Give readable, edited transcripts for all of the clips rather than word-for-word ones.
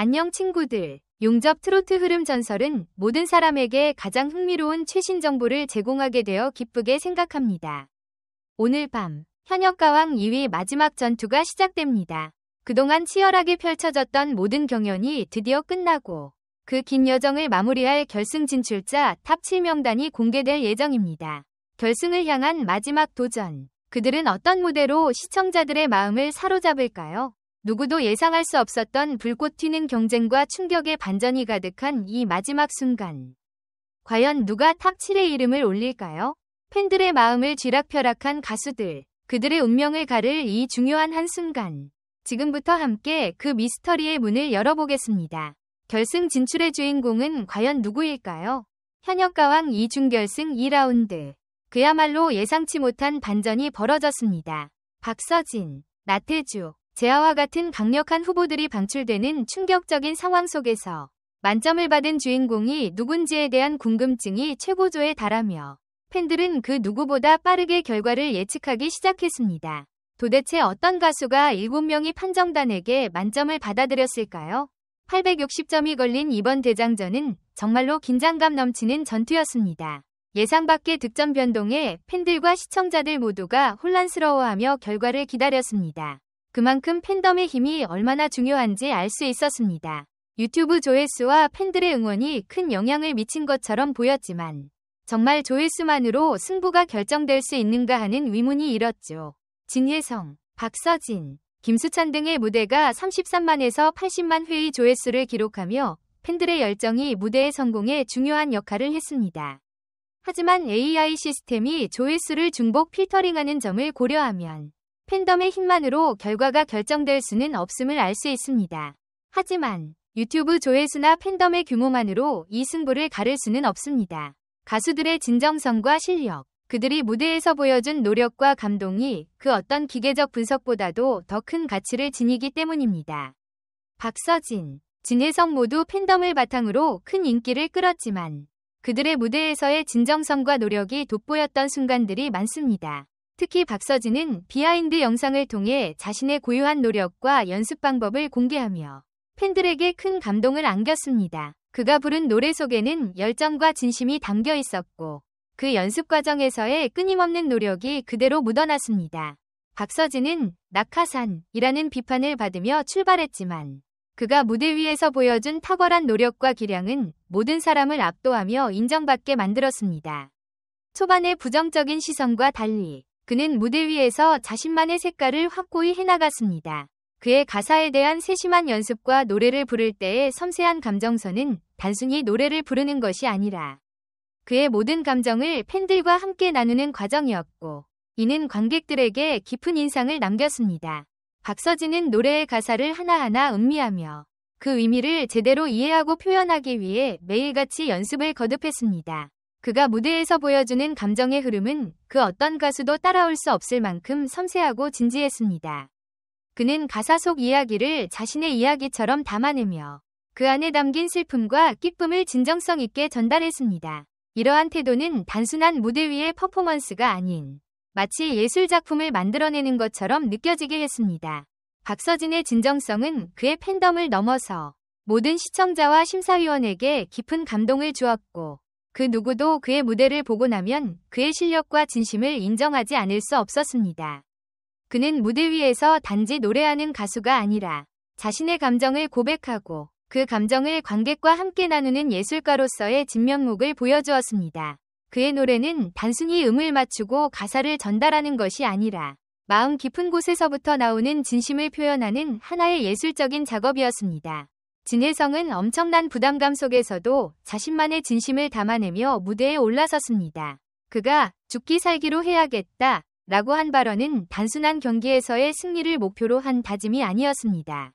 안녕 친구들. 용접 트로트 흐름 전설은 모든 사람에게 가장 흥미로운 최신 정보를 제공하게 되어 기쁘게 생각합니다. 오늘 밤 현역가왕 2위 마지막 전투가 시작됩니다. 그동안 치열하게 펼쳐졌던 모든 경연이 드디어 끝나고 그 긴 여정을 마무리할 결승 진출자 탑 7명단이 공개될 예정입니다. 결승을 향한 마지막 도전. 그들은 어떤 무대로 시청자들의 마음을 사로잡을까요? 누구도 예상할 수 없었던 불꽃 튀는 경쟁과 충격의 반전이 가득한 이 마지막 순간. 과연 누가 탑 7의 이름을 올릴까요? 팬들의 마음을 쥐락펴락한 가수들, 그들의 운명을 가를 이 중요한 한순간. 지금부터 함께 그 미스터리의 문을 열어보겠습니다. 결승 진출의 주인공은 과연 누구일까요? 현역가왕 2준결승 2라운드. 그야말로 예상치 못한 반전이 벌어졌습니다. 박서진, 나태주, 재하와 같은 강력한 후보들이 방출되는 충격적인 상황 속에서 만점을 받은 주인공이 누군지에 대한 궁금증이 최고조에 달하며 팬들은 그 누구보다 빠르게 결과를 예측하기 시작했습니다. 도대체 어떤 가수가 7명이 판정단에게 만점을 받아들였을까요? 860점이 걸린 이번 대장전은 정말로 긴장감 넘치는 전투였습니다. 예상 밖의 득점 변동에 팬들과 시청자들 모두가 혼란스러워하며 결과를 기다렸습니다. 그만큼 팬덤의 힘이 얼마나 중요한지 알 수 있었습니다. 유튜브 조회수와 팬들의 응원이 큰 영향을 미친 것처럼 보였지만 정말 조회수만으로 승부가 결정될 수 있는가 하는 의문이 일었죠. 진예성, 박서진, 김수찬 등의 무대가 33만에서 80만 회의 조회수를 기록하며 팬들의 열정이 무대의 성공에 중요한 역할을 했습니다. 하지만 AI 시스템이 조회수를 중복 필터링하는 점을 고려하면 팬덤의 힘만으로 결과가 결정될 수는 없음을 알 수 있습니다. 하지만 유튜브 조회수나 팬덤의 규모만으로 이 승부를 가를 수는 없습니다. 가수들의 진정성과 실력, 그들이 무대에서 보여준 노력과 감동이 그 어떤 기계적 분석보다도 더 큰 가치를 지니기 때문입니다. 박서진, 진혜성 모두 팬덤을 바탕으로 큰 인기를 끌었지만 그들의 무대에서의 진정성과 노력이 돋보였던 순간들이 많습니다. 특히 박서진은 비하인드 영상을 통해 자신의 고유한 노력과 연습 방법을 공개하며 팬들에게 큰 감동을 안겼습니다. 그가 부른 노래 속에는 열정과 진심이 담겨 있었고 그 연습 과정에서의 끊임없는 노력이 그대로 묻어났습니다. 박서진은 낙하산이라는 비판을 받으며 출발했지만 그가 무대 위에서 보여준 탁월한 노력과 기량은 모든 사람을 압도하며 인정받게 만들었습니다. 초반의 부정적인 시선과 달리 그는 무대 위에서 자신만의 색깔을 확고히 해나갔습니다. 그의 가사에 대한 세심한 연습과 노래를 부를 때의 섬세한 감정선은 단순히 노래를 부르는 것이 아니라 그의 모든 감정을 팬들과 함께 나누는 과정이었고 이는 관객들에게 깊은 인상을 남겼습니다. 박서진은 노래의 가사를 하나하나 음미하며 그 의미를 제대로 이해하고 표현하기 위해 매일같이 연습을 거듭했습니다. 그가 무대에서 보여주는 감정의 흐름은 그 어떤 가수도 따라올 수 없을 만큼 섬세하고 진지했습니다. 그는 가사 속 이야기를 자신의 이야기처럼 담아내며 그 안에 담긴 슬픔과 기쁨을 진정성 있게 전달했습니다. 이러한 태도는 단순한 무대 위의 퍼포먼스가 아닌 마치 예술작품을 만들어내는 것처럼 느껴지게 했습니다. 박서진의 진정성은 그의 팬덤을 넘어서 모든 시청자와 심사위원에게 깊은 감동을 주었고 그 누구도 그의 무대를 보고 나면 그의 실력과 진심을 인정하지 않을 수 없었습니다. 그는 무대 위에서 단지 노래하는 가수가 아니라 자신의 감정을 고백하고 그 감정을 관객과 함께 나누는 예술가로서의 진면목을 보여주었습니다. 그의 노래는 단순히 음을 맞추고 가사를 전달하는 것이 아니라 마음 깊은 곳에서부터 나오는 진심을 표현하는 하나의 예술적인 작업이었습니다. 진혜성은 엄청난 부담감 속에서도 자신만의 진심을 담아내며 무대에 올라섰습니다. 그가 죽기 살기로 해야겠다 라고 한 발언은 단순한 경기에서의 승리를 목표로 한 다짐이 아니었습니다.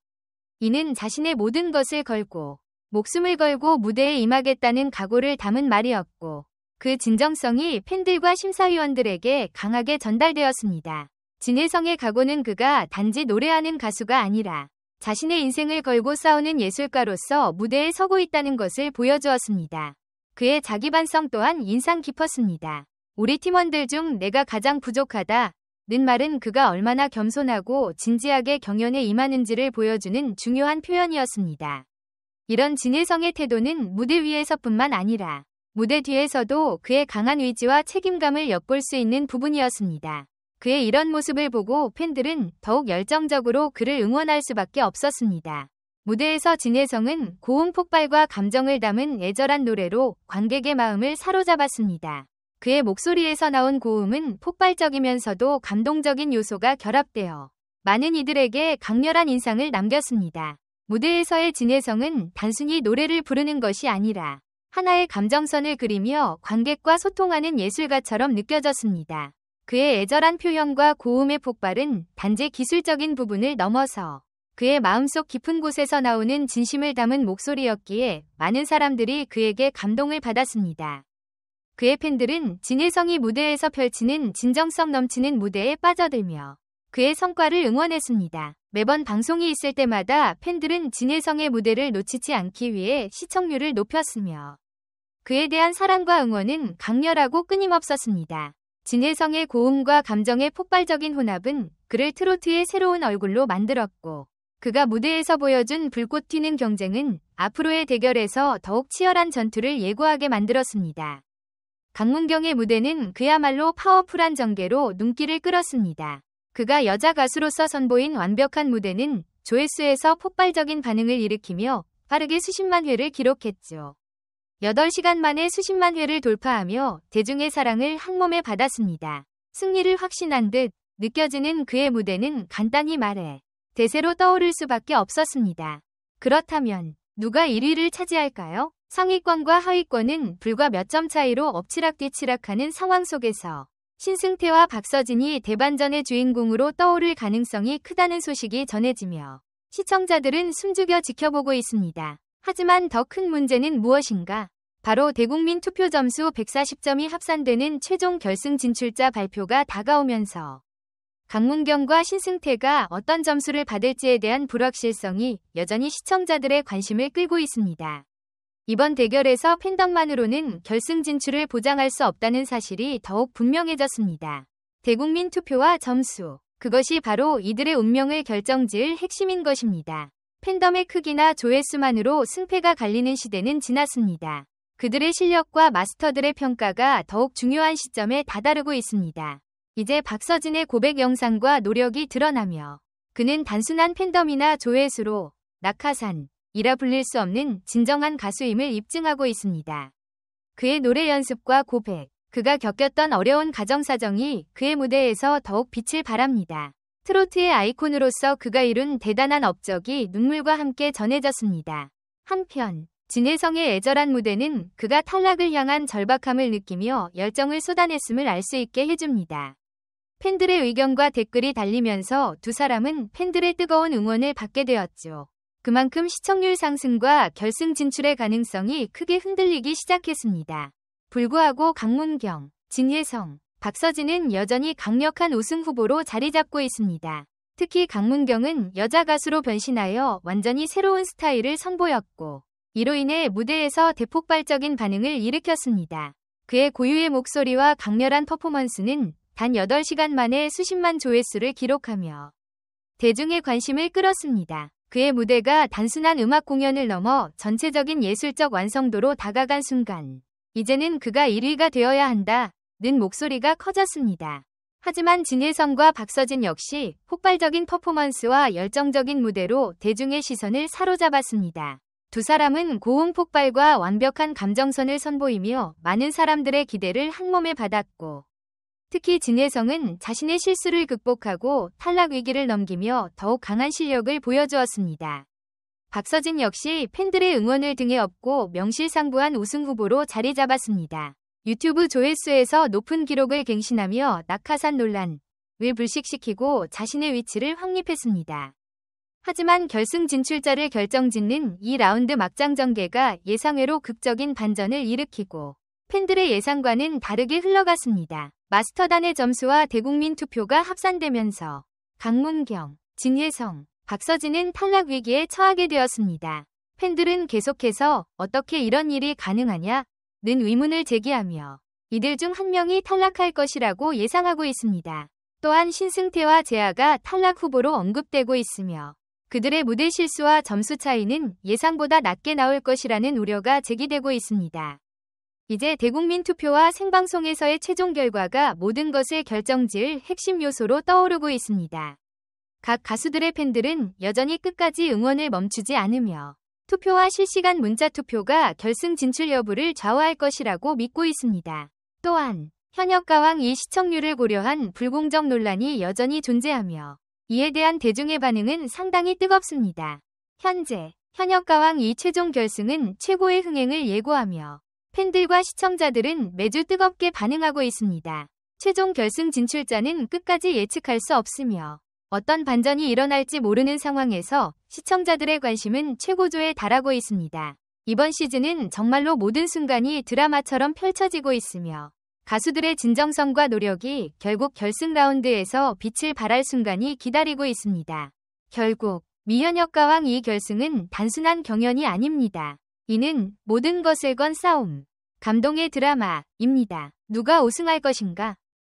이는 자신의 모든 것을 걸고 목숨을 걸고 무대에 임하겠다는 각오를 담은 말이었고 그 진정성이 팬들과 심사위원들에게 강하게 전달되었습니다. 진혜성의 각오는 그가 단지 노래하는 가수가 아니라 자신의 인생을 걸고 싸우는 예술가로서 무대에 서고 있다는 것을 보여주었습니다. 그의 자기반성 또한 인상 깊었습니다. 우리 팀원들 중 내가 가장 부족하다 는 말은 그가 얼마나 겸손하고 진지하게 경연에 임하는지를 보여주는 중요한 표현이었습니다. 이런 진혜성의 태도는 무대 위에서뿐만 아니라 무대 뒤에서도 그의 강한 의지와 책임감을 엿볼 수 있는 부분이었습니다. 그의 이런 모습을 보고 팬들은 더욱 열정적으로 그를 응원할 수밖에 없었습니다. 무대에서 진혜성은 고음 폭발과 감정을 담은 애절한 노래로 관객의 마음을 사로잡았습니다. 그의 목소리에서 나온 고음은 폭발적이면서도 감동적인 요소가 결합되어 많은 이들에게 강렬한 인상을 남겼습니다. 무대에서의 진혜성은 단순히 노래를 부르는 것이 아니라 하나의 감정선을 그리며 관객과 소통하는 예술가처럼 느껴졌습니다. 그의 애절한 표현과 고음의 폭발은 단지 기술적인 부분을 넘어서 그의 마음속 깊은 곳에서 나오는 진심을 담은 목소리였기에 많은 사람들이 그에게 감동을 받았습니다. 그의 팬들은 진혜성이 무대에서 펼치는 진정성 넘치는 무대에 빠져들며 그의 성과를 응원했습니다. 매번 방송이 있을 때마다 팬들은 진혜성의 무대를 놓치지 않기 위해 시청률을 높였으며 그에 대한 사랑과 응원은 강렬하고 끊임없었습니다. 진혜성의 고음과 감정의 폭발적인 혼합은 그를 트로트의 새로운 얼굴로 만들었고 그가 무대에서 보여준 불꽃 튀는 경쟁은 앞으로의 대결에서 더욱 치열한 전투를 예고하게 만들었습니다. 강문경의 무대는 그야말로 파워풀한 전개로 눈길을 끌었습니다. 그가 여자 가수로서 선보인 완벽한 무대는 조회수에서 폭발적인 반응을 일으키며 빠르게 수십만 회를 기록했죠. 8시간 만에 수십만 회를 돌파하며 대중의 사랑을 한몸에 받았습니다. 승리를 확신한 듯 느껴지는 그의 무대는 간단히 말해 대세로 떠오를 수밖에 없었습니다. 그렇다면 누가 1위를 차지할까요? 상위권과 하위권은 불과 몇 점 차이로 엎치락뒤치락하는 상황 속에서 신승태와 박서진이 대반전의 주인공으로 떠오를 가능성이 크다는 소식이 전해지며 시청자들은 숨죽여 지켜보고 있습니다. 하지만 더 큰 문제는 무엇인가? 바로 대국민 투표 점수 140점이 합산되는 최종 결승 진출자 발표가 다가오면서 강문경과 신승태가 어떤 점수를 받을지에 대한 불확실성이 여전히 시청자들의 관심을 끌고 있습니다. 이번 대결에서 팬덤만으로는 결승 진출을 보장할 수 없다는 사실이 더욱 분명해졌습니다. 대국민 투표와 점수, 그것이 바로 이들의 운명을 결정지을 핵심인 것입니다. 팬덤의 크기나 조회수만으로 승패가 갈리는 시대는 지났습니다. 그들의 실력과 마스터들의 평가가 더욱 중요한 시점에 다다르고 있습니다. 이제 박서진의 고백 영상과 노력이 드러나며 그는 단순한 팬덤이나 조회수로 낙하산이라 불릴 수 없는 진정한 가수임을 입증하고 있습니다. 그의 노래 연습과 고백, 그가 겪었던 어려운 가정사정이 그의 무대에서 더욱 빛을 발합니다. 트로트의 아이콘으로서 그가 이룬 대단한 업적이 눈물과 함께 전해졌습니다. 한편 진혜성의 애절한 무대는 그가 탈락을 향한 절박함을 느끼며 열정을 쏟아냈음을 알 수 있게 해줍니다. 팬들의 의견과 댓글이 달리면서 두 사람은 팬들의 뜨거운 응원을 받게 되었죠. 그만큼 시청률 상승과 결승 진출의 가능성이 크게 흔들리기 시작했습니다. 불구하고 강문경, 진혜성, 박서진은 여전히 강력한 우승 후보로 자리 잡고 있습니다. 특히 강문경은 여자 가수로 변신하여 완전히 새로운 스타일을 선보였고 이로 인해 무대에서 대폭발적인 반응을 일으켰습니다. 그의 고유의 목소리와 강렬한 퍼포먼스는 단 8시간 만에 수십만 조회수를 기록하며 대중의 관심을 끌었습니다. 그의 무대가 단순한 음악 공연을 넘어 전체적인 예술적 완성도로 다가간 순간 이제는 그가 1위가 되어야 한다는 목소리가 커졌습니다. 하지만 진혜성과 박서진 역시 폭발적인 퍼포먼스와 열정적인 무대로 대중의 시선을 사로잡았습니다. 두 사람은 고음 폭발과 완벽한 감정선을 선보이며 많은 사람들의 기대를 한몸에 받았고 특히 진혜성은 자신의 실수를 극복하고 탈락 위기를 넘기며 더욱 강한 실력을 보여주었습니다. 박서진 역시 팬들의 응원을 등에 업고 명실상부한 우승 후보로 자리 잡았습니다. 유튜브 조회수에서 높은 기록을 갱신하며 낙하산 논란을 불식시키고 자신의 위치를 확립했습니다. 하지만 결승 진출자를 결정짓는 2라운드 막장 전개가 예상외로 극적인 반전을 일으키고 팬들의 예상과는 다르게 흘러갔습니다. 마스터단의 점수와 대국민 투표가 합산되면서 강문경, 진혜성, 박서진은 탈락 위기에 처하게 되었습니다. 팬들은 계속해서 어떻게 이런 일이 가능하냐는 의문을 제기하며 이들 중 한 명이 탈락할 것이라고 예상하고 있습니다. 또한 신승태와 재하가 탈락 후보로 언급되고 있으며 그들의 무대 실수와 점수 차이는 예상보다 낮게 나올 것이라는 우려가 제기되고 있습니다. 이제 대국민 투표와 생방송에서의 최종 결과가 모든 것을 결정지을 핵심 요소로 떠오르고 있습니다. 각 가수들의 팬들은 여전히 끝까지 응원을 멈추지 않으며 투표와 실시간 문자 투표가 결승 진출 여부를 좌우할 것이라고 믿고 있습니다. 또한 현역가왕 이 시청률을 고려한 불공정 논란이 여전히 존재하며 이에 대한 대중의 반응은 상당히 뜨겁습니다. 현재 현역가왕 이 최종 결승은 최고의 흥행을 예고하며 팬들과 시청자들은 매주 뜨겁게 반응하고 있습니다. 최종 결승 진출자는 끝까지 예측할 수 없으며 어떤 반전이 일어날지 모르는 상황에서 시청자들의 관심은 최고조에 달하고 있습니다. 이번 시즌은 정말로 모든 순간이 드라마처럼 펼쳐지고 있으며 가수들의 진정성과 노력이 결국 결승 라운드에서 빛을 발할 순간이 기다리고 있습니다. 결국 미현역가왕 이 결승은 단순한 경연이 아닙니다. 이는 모든 것을 건 싸움, 감동의 드라마입니다. 누가 우승할 것인가?